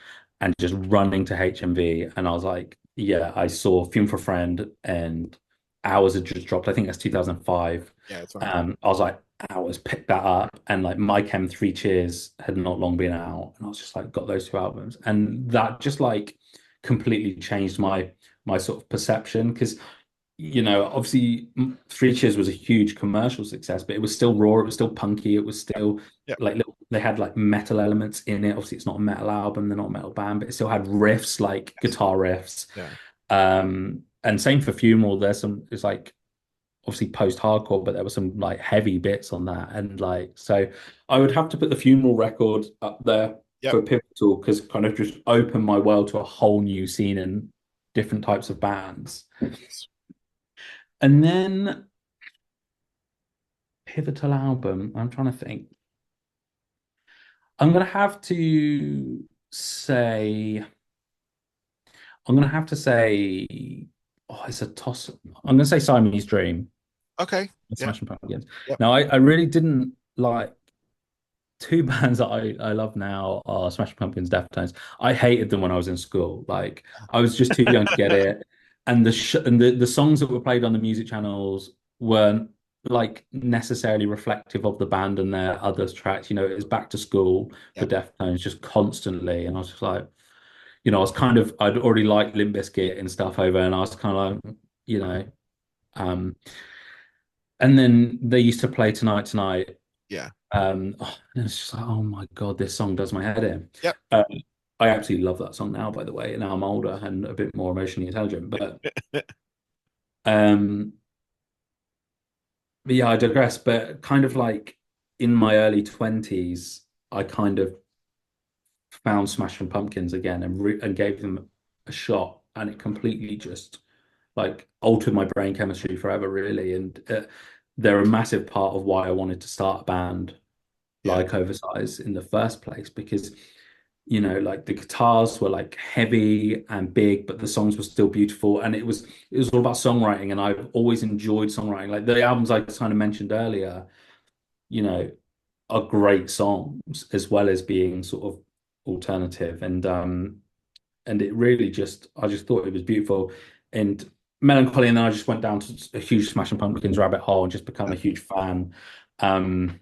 and just running to HMV. And I was like, yeah, I saw Fume for a Friend, and Hours had just dropped. I think that's 2005. yeah. It's right. I was like, Hours, picked that up. And like My Chem Three Cheers had not long been out. And I was just like, got those two albums. And that just like completely changed my sort of perception. Because obviously Three Cheers was a huge commercial success, but it was still raw, it was still punky, it was still Yeah, like they had like metal elements in it. Obviously, it's not a metal album, they're not a metal band, but it still had riffs, like yes, guitar riffs. yeah, And same for Funeral. It's like obviously post-hardcore, but there were some like heavy bits on that. And like so I would have to put the Funeral record up there yep. for pivotal, because kind of just opened my world to a whole new scene and different types of bands. And then pivotal album. I'm trying to think. I'm gonna have to say. I'm gonna have to say. Oh, it's a toss. I'm gonna say Siamese Dream. Okay, yeah, Smashing Pumpkins. yep. Now, I really didn't like two bands that I love now are Smashing Pumpkins, Deftones. I hated them when I was in school. Like I was just too young to get it, and the songs that were played on the music channels weren't like necessarily reflective of the band and their other tracks. It was back to school for Yeah, Deftones just constantly, and I was just like, I was I'd already liked Limp Bizkit and stuff over, and I was kind of like, you know, um, and then they used to play Tonight Tonight. yeah, And it's just like, oh my God, this song does my head in. yep. Um, I absolutely love that song now, by the way. Now I'm older and a bit more emotionally intelligent. Um, but yeah, I digress. But kind of like in my early 20s, I kind of found Smashing Pumpkins again and gave them a shot. And it completely just like altered my brain chemistry forever, really. And they're a massive part of why I wanted to start a band Yeah, like Oversize in the first place, because like the guitars were like heavy and big, but the songs were still beautiful, and it was all about songwriting, and I've always enjoyed songwriting. Like the albums I kind of mentioned earlier, you know, are great songs as well as being sort of alternative, and it really just I just thought it was beautiful and melancholy, and then I just went down to a huge Smashing Pumpkins rabbit hole and just become yeah, a huge fan. Um,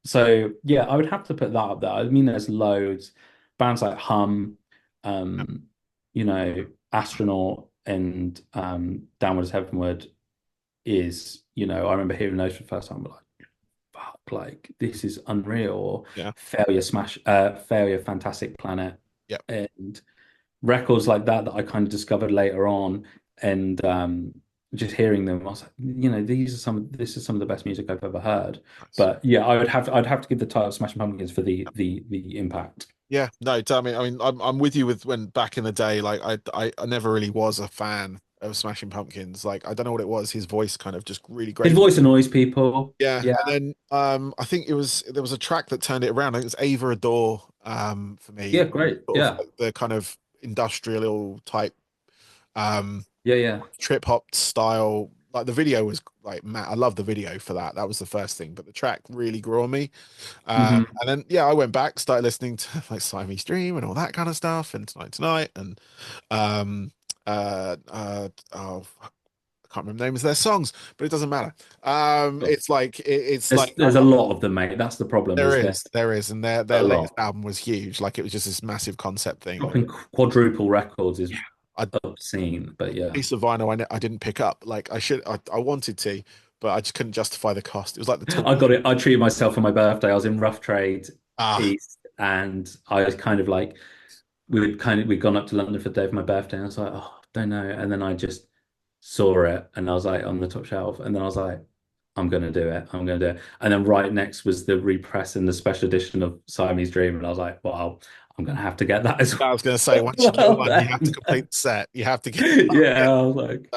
so yeah, I would have to put that up there. I mean, there's loads bands like Hum, yeah. um, Astronaut, and Downwards Heavenward is, I remember hearing those for the first time, but like, fuck, like this is unreal, or Yeah. Failure, Fantastic Planet, Yep. and records like that I kind of discovered later on, and just hearing them, I was like, this is some of the best music I've ever heard. Nice. But yeah, I'd have to give the title Smashing Pumpkins for the impact. Yeah, no, I'm with you with when back in the day, like I never really was a fan of Smashing Pumpkins. Like I don't know what it was. His voice kind of just really His grated. voice annoys people. Yeah, Yeah, and then I think there was a track that turned it around. I think it was Ava Adore for yeah, me, great. sort of Yeah, like the kind of industrial type um yeah, yeah. trip hop style. Like the video was like Matt, I love the video for that. That was the first thing, but the track really grew on me. Hmm. And then yeah, I went back, started listening to like Siamese Dream and all that kind of stuff, and Tonight, and um oh I can't remember the names of their songs, but it doesn't matter. It's like There's a lot of them, mate. That's the problem. there is, and A their latest lot. album was huge. Like it was just this massive concept thing. Dropping quadruple records is I obscene, but yeah. Piece of vinyl I didn't pick up. Like I wanted to, but I just couldn't justify the cost. It was like the I tallest. got it. I treated myself for my birthday. I was in rough trade Ah, east, and I was kind of like, we'd gone up to London for the day of my birthday, and I was like, oh, don't know. And then I just saw it, and I was like on the top shelf, and then I was like, I'm gonna do it. I'm gonna do it. And then right next was the repress and the special edition of Siamese Dream, and I was like, wow, I'm gonna have to get that as I was going to say, well. once you get one, you have to Then. complete the set. You have to get. Yeah, I was like,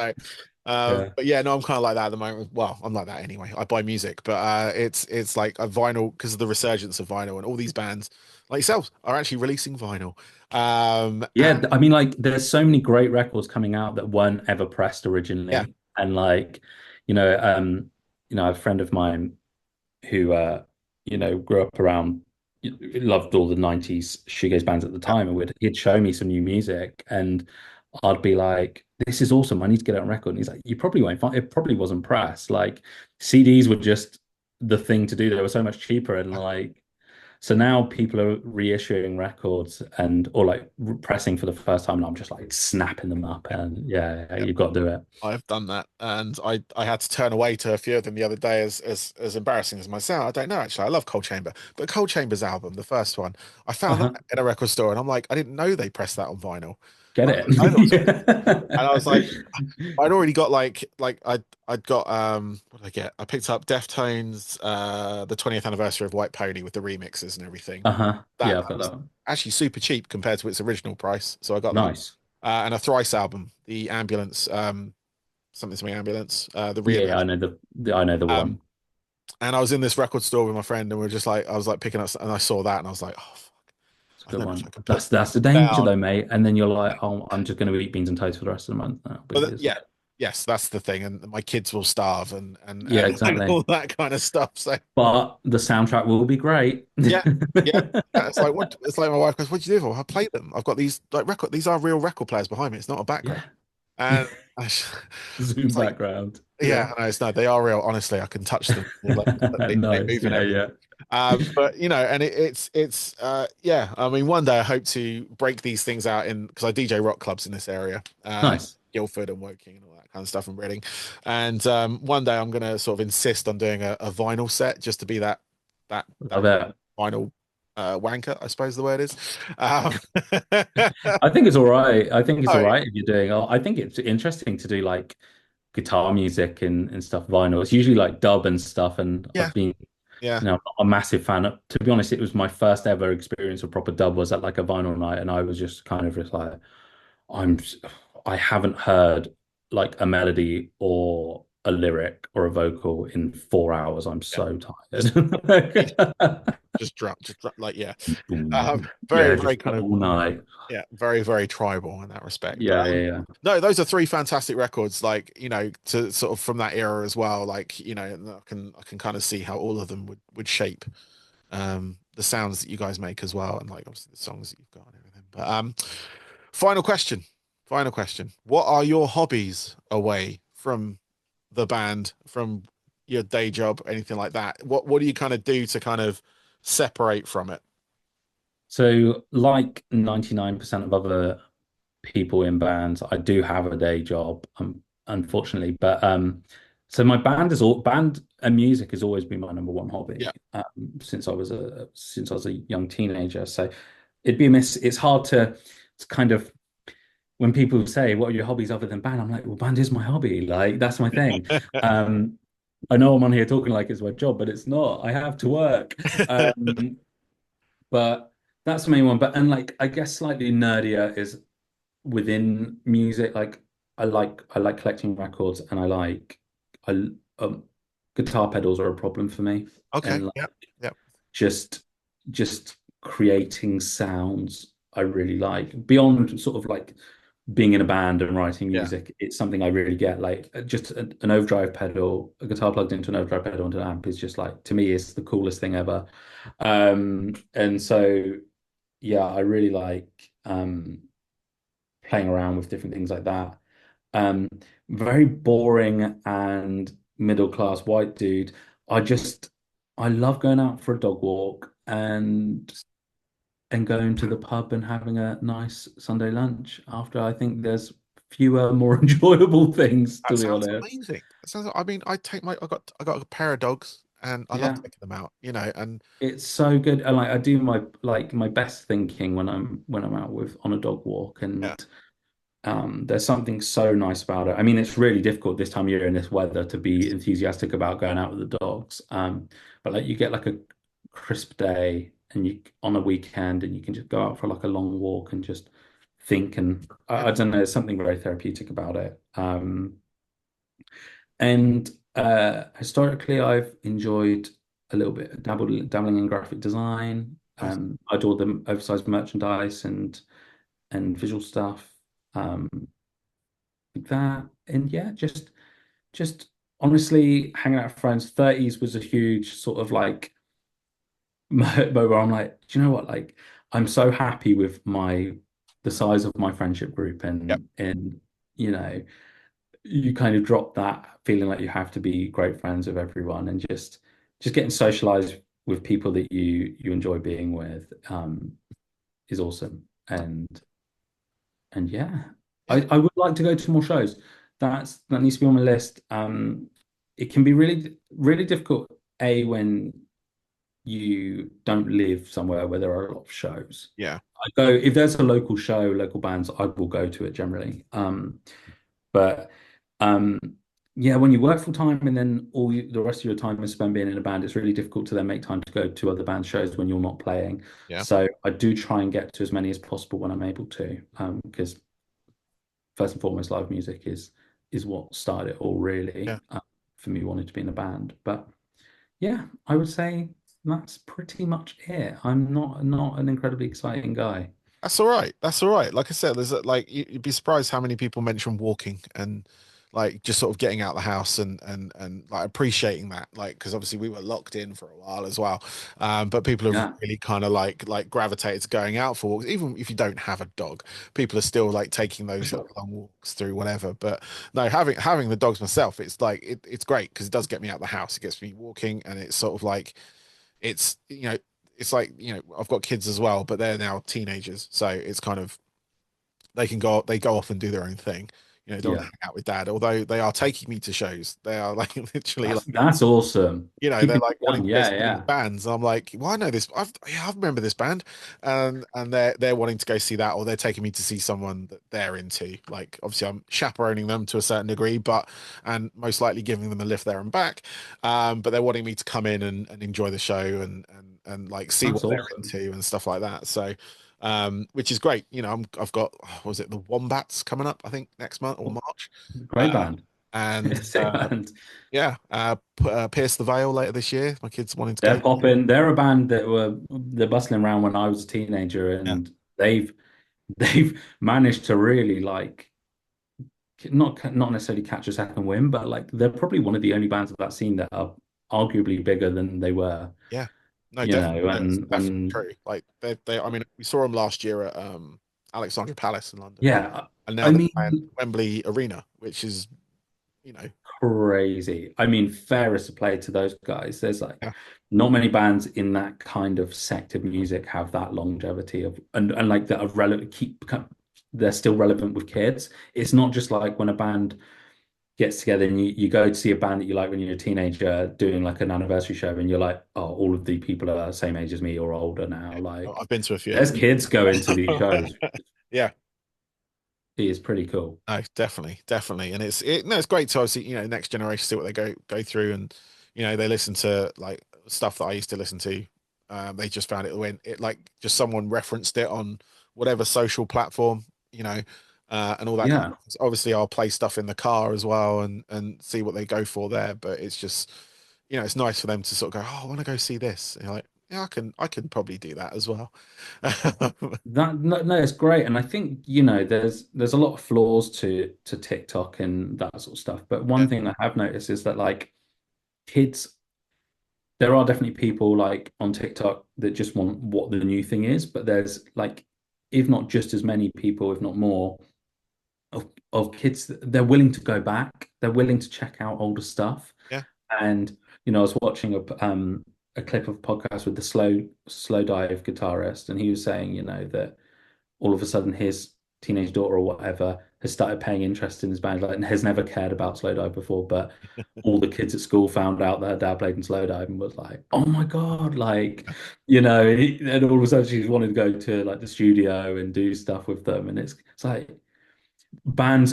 So, yeah. but yeah, no, I'm kind of like that at the moment. Well, I'm like that anyway. I buy music, but it's like a vinyl because of the resurgence of vinyl and all these bands like yourselves are actually releasing vinyl. And Yeah, I mean, like, there's so many great records coming out that weren't ever pressed yeah, originally, and like, you know, um, a friend of mine who, grew up around, loved all the '90s shoegaze bands at the yeah, time, and he'd show me some new music, and I'd be like, "This is awesome! I need to get it on record." And he's like, "You probably won't find it. Probably wasn't pressed. Like, CDs were just the thing to do. They were so much cheaper, and like." So now people are reissuing records and or like pressing for the first time, and I'm just like snapping them up. yeah, And yeah, yeah. you've got to do it. I've done that, and I had to turn away to a few of them the other day as embarrassing as myself. I don't know actually. I love Cold Chamber, but Cold Chamber's album, the first one, I found that Uh-huh. in a record store, and I'm like, I didn't know they pressed that on vinyl. Get Like, I didn't know that was- and I was like, it. I'd already got I'd got what did I get? I picked up Deftones the 20th anniversary of White Pony with the remixes and everything. Uh-huh. Yeah, I've That got was that one. actually super cheap compared to its original price, so I got that. Nice. And a Thrice album, the Ambulance, something Ambulance, the Yeah, yeah, reimagined. I know the Um, one. and I was in this record store with my friend, and we are just like, I was like picking up, and I saw that, and I was like, oh fuck, It's a I good don't know if I one. can put That's the danger down. though, mate. And then you're like, oh, I'm just going to eat beans and toast for the rest of the month now But because yeah, yes, that's the thing, and my kids will starve yeah, and exactly. all that kind of stuff. So But the soundtrack will be great. yeah, yeah. It's like what it's like my wife goes, "What do you do for?" I play them. I've got these like record. These are real record players behind me. It's not a background. Yeah. And Zoom it's like, background. Yeah. yeah, no, it's no, they are real. Honestly, I can touch them. They Nice. move and Yeah, everything. yeah. But you know, and yeah. I mean, one day I hope to break these things out in because I DJ rock clubs in this area, Nice. Guildford and Woking and all that kind of stuff in Reading. And one day I'm gonna sort of insist on doing a vinyl set just to be that Love it. vinyl wanker, I suppose the word is. Um, I think it's all right. I think it's all oh right if you're doing. I think it's interesting to do like guitar music and stuff vinyl. It's usually like dub and stuff. And yeah, I've been, yeah. a massive fan. To be honest, it was my first ever experience of proper dub was at like a vinyl night, and I was just kind of just like, I'm, I haven't heard like a melody or a lyric or a vocal in 4 hours. I'm Yeah. so Just tired. just drop, like yeah. Boom. Very, Yeah, very just kind of all night. yeah, very, very tribal in that respect. But Yeah, yeah, yeah. no, those are three fantastic records, like, you know, to sort of from that era as well. Like, you know, and I can kind of see how all of them would shape the sounds that you guys make as well, and like obviously the songs that you've got and everything. But final question. Final question. What are your hobbies away from the band, from your day job, anything like that? What do you kind of do to kind of separate from it? So, like 99% of other people in bands, I do have a day job, unfortunately. But so my band and music has always been my number one Yeah. hobby since I was a young teenager. So it'd be a miss. It's hard to kind of when people say, "What are your hobbies other than band?" I'm like, "Well, band is my hobby. Like that's my thing." Um, I know I'm on here talking like it's my job, but it's not. I have to work. Um, but that's the main one. But and like I guess slightly nerdier is within music. Like I like collecting records, and I guitar pedals are a problem for me, Okay. and like Yeah. Yeah. just just creating sounds I really like beyond sort of like being in a band and writing Yeah. music. It's something I really get like just an overdrive pedal, a guitar plugged into an overdrive pedal into an amp is just like to me it's the coolest thing ever. And so yeah, I really like playing around with different things like that. Um, Very boring and middle class white dude. I just I love going out for a dog walk and going to the pub and having a nice Sunday lunch after. I think there's fewer more enjoyable things, That to be sounds honest. amazing. That sounds, I mean, I got a pair of dogs and I love Yeah, taking them out, you know, and it's so good. And like I do my best thinking when I'm out with on a dog walk yeah, and there's something so nice about it. I mean, it's really difficult this time of year in this weather to be enthusiastic about going out with the dogs. But like you get like a crisp day and you on a weekend and you can just go out for like a long walk and just think and yeah, I don't know, there's something very therapeutic about it. And historically, I've enjoyed a little bit dabbling in graphic design. nice. I do all the oversized merchandise and visual stuff. Um, like that. And yeah, just honestly hanging out with friends. 30s was a huge sort of like moment where I'm like, do you know what? Like, I'm so happy with the size of my friendship group, Yep. and you know, you kind of drop that feeling like you have to be great friends with everyone, and just getting socialized with people that you enjoy being with is awesome. And yeah, Yeah. I would like to go to more shows. That needs to be on my list. It can be really, really difficult, A, when you don't live somewhere where there are a lot of shows. Yeah. I go if there's a local show, local bands, I will go to it generally. But um, yeah, when you work full time and then the rest of your time is spent being in a band, it's really difficult to then make time to go to other band shows when you're not playing. Yeah. So I do try and get to as many as possible when I'm able to, because first and foremost, live music is what started it all, really, Yeah. for me wanting to be in a band. But yeah, I would say that's pretty much it. I'm not an incredibly exciting guy. That's all right. That's all right. Like I said, there's like you'd be surprised how many people mention walking and like just sort of getting out the house and like appreciating that. Like because obviously we were locked in for a while as well. But people have Yeah, really kind of like gravitated to going out for walks, even if you don't have a dog. People are still like taking for those sure. like, long walks through whatever. But no, having the dogs myself, it's like it's great because it does get me out the house. It gets me walking, and it's sort of like it's it's like I've got kids as well, but they're now teenagers, so it's kind of they go off and do their own thing. Don't want to Yeah, hang out with dad, although they are taking me to shows. They are like literally like that's awesome. they're Keeping like it wanting young. to go Yeah, see these yeah, bands. I'm like, well, I know this. I remember this band, and they're wanting to go see that, or they're taking me to see someone that they're into. Like, obviously, I'm chaperoning them to a certain degree, but and most likely giving them a lift there and back. But they're wanting me to come in and enjoy the show and like see what that's they're awesome. into and stuff like that. So, which is great. I've got what was it the Wombats coming up? I think next month or March. Great Uh, band. and Sick band. yeah, Pierce the Veil later this year. My kids wanting to They're go. popping. They're a band they're bustling around when I was a teenager, Yeah, and they've managed to really like not necessarily catch a second win, but like they're probably one of the only bands of that scene that are arguably bigger than they were, yeah. No, you definitely, know, no, it's and definitely when true. Like they. I mean, we saw them last year at Alexandra Palace in London, yeah, and now I they're playing mean Wembley Arena, which is you know, crazy. I mean, fairest to play to those guys. There's like yeah, not many bands in that kind of sect of music have that longevity of and like that are relevant they're still relevant with kids. It's not just like when a band gets together and you go to see a band that you like when you're a teenager doing like an anniversary show, and you're like, oh, all of the people are the same age as me or older now. Like, I've been to a few. there's kids going to these shows. Yeah. It is pretty cool. No, definitely, definitely, and no, it's great to obviously next generation see what they go through, and they listen to like stuff that I used to listen to. They just found it when it like just someone referenced it on whatever social platform, and all that kind of Yeah. stuff. Obviously, I'll play stuff in the car as well and see what they go for there. But it's just it's nice for them to sort of go, oh, I want to go see this. And you're like, yeah, I can probably do that as well. That no, it's great, and I think there's a lot of flaws to TikTok and that sort of stuff. But Yeah, one thing I have noticed is that like kids, there are definitely people like on TikTok that just want what the new thing is, but there's like, if not just as many people, if not more, of kids that they're willing to go back, they're willing to check out older stuff. yeah, And I was watching a clip of a podcast with the slow dive guitarist, and he was saying, that all of a sudden his teenage daughter or whatever has started paying interest in his band, like, and has never cared about slow dive before, but all the kids at school found out that her dad played in slow dive and was like, oh my God, like, and all of a sudden she's wanted to go to like the studio and do stuff with them. And it's like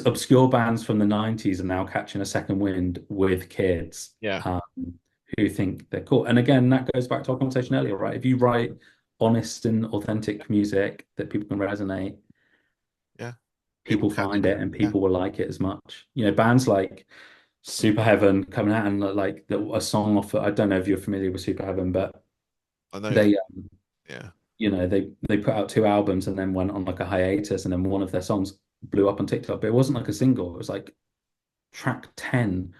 obscure bands from the 90s are now catching a second wind with kids yeah, um, who think they're cool. And again, that goes back to our conversation earlier, right? If you write honest and authentic music that people can resonate, yeah. People people catch find it. it and Yeah, people will like it as much. Bands like Super Heaven coming out and like a song off. I don't know if you're familiar with Super Heaven, but I know. they, Yeah, they put out two albums and then went on like a hiatus, and then one of their songs blew up on TikTok, but it wasn't like a single. It was like track 10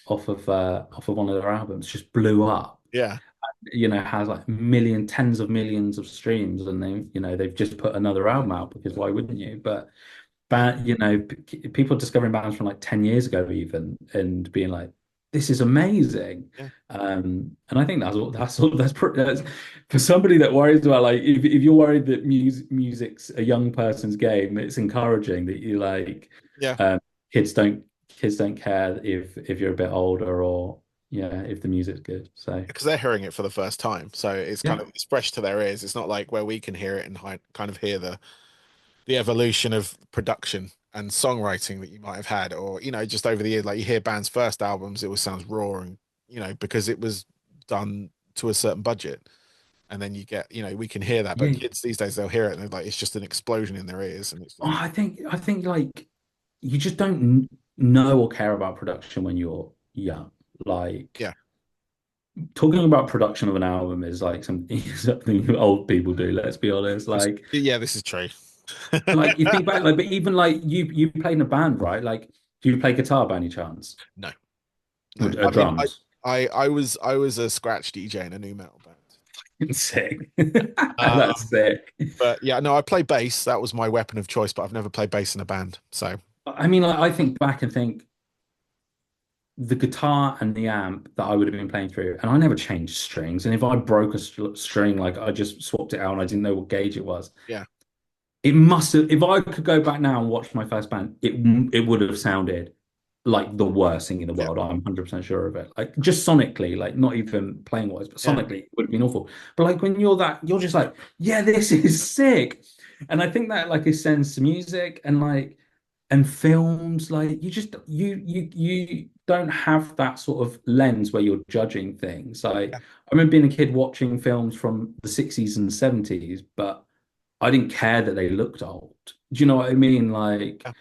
off of one of their albums, just blew up. yeah, Has like tens of millions of streams, and they've just put another album out because why wouldn't you? But yeah, people discovering bands from like 10 years ago even and being like, this is amazing. yeah, And I think that's for somebody that worries about like if you're worried that music's a young person's game, it's encouraging that you like yeah. um, kids don't care if you're a bit older or if the music's good. So Because they're hearing it for the first time, so it's kind yeah, of it's fresh to their ears. It's not like where we can hear it and kind of hear the evolution of production and songwriting that you might have had, or just over the years. Like you hear bands' first albums, it always sounds raw, and because it was done to a certain budget, and then you get we can hear that. But yeah. kids these days, they'll hear it and they're like it's just an explosion in their ears, and it's Oh, like I think like you just don't know or care about production when you're young. Like yeah, talking about production of an album is like something old people do, let's be honest. yeah, this is true. Like you think back, like, but even like you played in a band, right? Like, do you play guitar by any chance? No, Or, no. or I mean, drums? I was a scratch DJ in a new metal band. Sick. That's Um, sick. but yeah, no, I play bass. That was my weapon of choice, but I've never played bass in a band. So I mean, like, I think back and think the guitar and the amp that I would have been playing through, and I never changed strings. And if I broke a string, like I just swapped it out and I didn't know what gauge it was. yeah, It must have, if I could go back now and watch my first band, it would have sounded like the worst thing in the yeah, world. I'm 100% sure of it. Like just sonically, like not even playing wise, but yeah, sonically it would have been awful. But like when you're just like, yeah, this is sick. And I think that like extends to music and like and films. Like you don't have that sort of lens where you're judging things. Like yeah, I remember being a kid watching films from the 60s and 70s, but I didn't care that they looked old. Do you know what I mean? Like, yeah,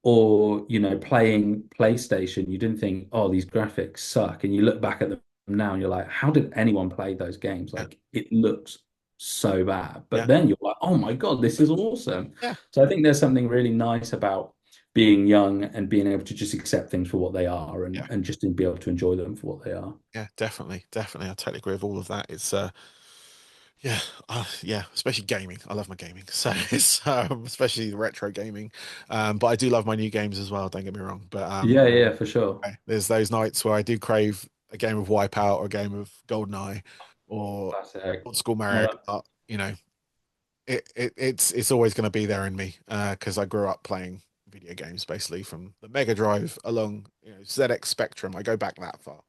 or playing PlayStation, you didn't think, oh, these graphics suck. And you look back at them now and you're like, how did anyone play those games? yeah, Like, it looks so bad. But yeah, then you're like, oh my God, this is awesome. yeah, So I think there's something really nice about being young and being able to just accept things for what they are yeah, and just to be able to enjoy them for what they are. yeah. Definitely, definitely. I totally agree with all of that. It's yeah, yeah, especially gaming. I love my gaming, so it's especially the retro gaming. But I do love my new games as well. Don't get me wrong. But Yeah, yeah, for sure. there's those nights where I do crave a game of Wipeout or a game of GoldenEye or Classic. old school No, Mario Kart. It's always going to be there in me because I grew up playing video games, basically from the Mega Drive along, ZX Spectrum. I go back that far.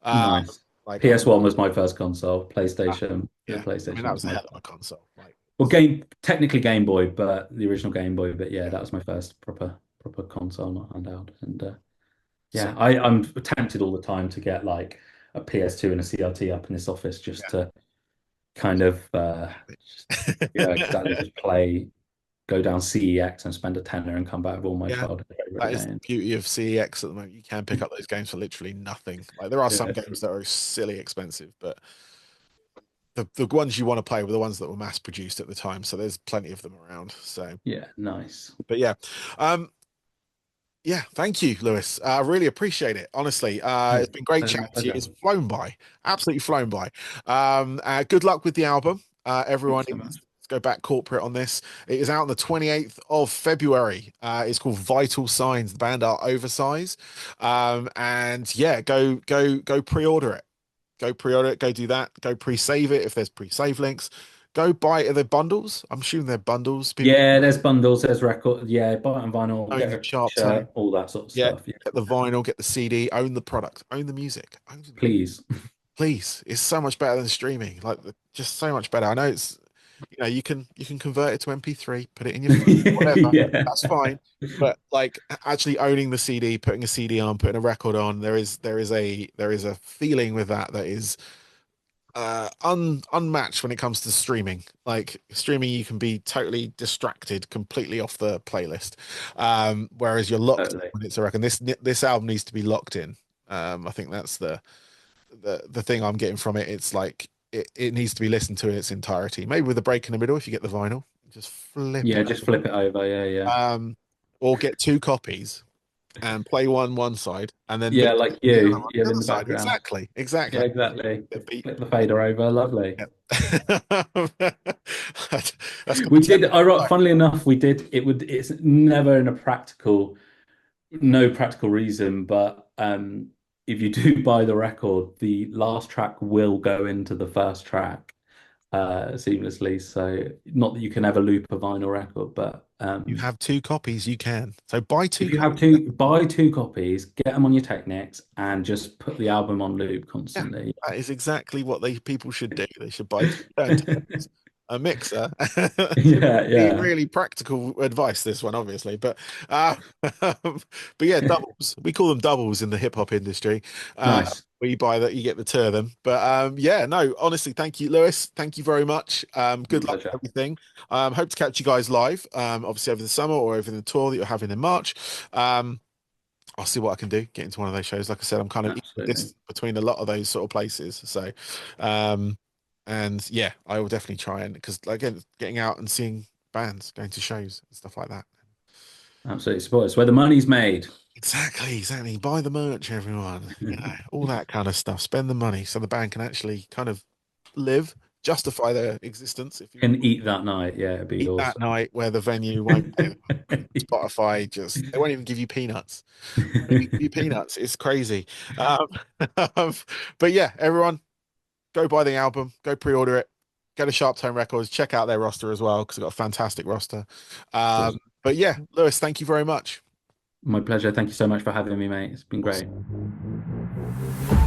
Uh, Nice. like I'm PS1 was my first console. ah, PlayStation. The yeah, I mean PlayStation that was was a my hell of a console. Like well, technically Game Boy, but the original Game Boy. But yeah, yeah, that was my first proper console, not handheld. And so yeah, I'm tempted all the time to get like a PS2 and a CRT up in this office just yeah. to kind of just, yeah, exactly, just play, go down CEX and spend a tenner and come back with all my Yeah, childhood favorite that is the games. beauty of CEX at the moment. You can pick up those games for literally nothing. Like there are some Yeah, games that are silly expensive, but the ones you want to play were the ones that were mass produced at the time. So there's plenty of them around. So, yeah, nice. but yeah, um, yeah. Thank you, Lewis. I really appreciate it. Honestly, Yeah, it's been great my chatting to you. pleasure. It's flown by, absolutely flown by. Good luck with the album, everyone. Thanks so much. Let's go back corporate on this. It is out on the 28th of February. It's called Vital Signs. The band are Oversize. And yeah, go pre-order it. Go pre-order it. Go do that. Go pre-save it if there's pre-save links. Go buy the bundles. I'm assuming they're bundles. People Yeah, there's bundles, there's record. Yeah, buy it on vinyl, own get your a sharp tone. shirt, all that sort of Yeah, stuff. Yeah, get the vinyl, get the CD, own the product, own the music, please. please. It's so much better than streaming. Like just so much better. I know it's you can convert it to MP3, put it in your phone, whatever. Yeah, That's fine. But like actually owning the CD, putting a CD on, putting a record on, there is a feeling with that is unmatched when it comes to streaming. Like streaming, you can be totally distracted completely off the playlist, whereas you're locked totally. when it's a record. This album needs to be locked in. I think that's the thing I'm getting from it. It's like it needs to be listened to in its entirety, maybe with a break in the middle if you get the vinyl, just flip Yeah, it just flip it over. Yeah, yeah. or get two copies and play one side and then Yeah, beat like the other you. one Yeah, the in other the side. background. Exactly. Yeah, exactly. Get beat. Flip the fader over. Lovely. Yeah. That's gonna We be 10 did, minutes. funnily enough, we did, it's never in a practical, no practical reason, but if you do buy the record, the last track will go into the first track seamlessly. So not that you can ever loop a vinyl record, but You have two copies, you can. So buy if two you have copies. two, buy two copies, get them on your Technics, and just put the album on loop Yeah, constantly. that is exactly what people should do. They should buy two turntables, a mixer. Yeah, Really, yeah. really practical advice, this one, obviously. Uh, but yeah, doubles. We call them doubles in the hip hop industry. Nice. Where you buy that, you get the two of them. But yeah, no, honestly, thank you, Lewis. Thank you very much. My Good luck with pleasure. everything. Hope to catch you guys live, obviously over the summer or over the tour that you're having in March. Um, I'll see what I can do, get into one of those shows. Like I said, I'm kind of Absolutely. this between a lot of those sort of places. So, um, and yeah, I will definitely try and because again, getting out and seeing bands, going to shows and stuff like that. Absolutely. Support us where the money's made. Exactly. Buy the merch, everyone. All that kind of stuff. Spend the money so the band can actually kind of live, justify their existence, if you will. Can eat that night. Yeah, it'd be Eat that awesome. night where the venue won't pay them. Spotify just they won't even give you peanuts. You peanuts. It's crazy. Um, but yeah, everyone, go buy the album, go pre-order it, go to Sharp Tone Records, check out their roster as well because they've got a fantastic roster. Awesome. But yeah, Lewis, thank you very much. My pleasure. Thank you so much for having me, mate. It's been great. Awesome.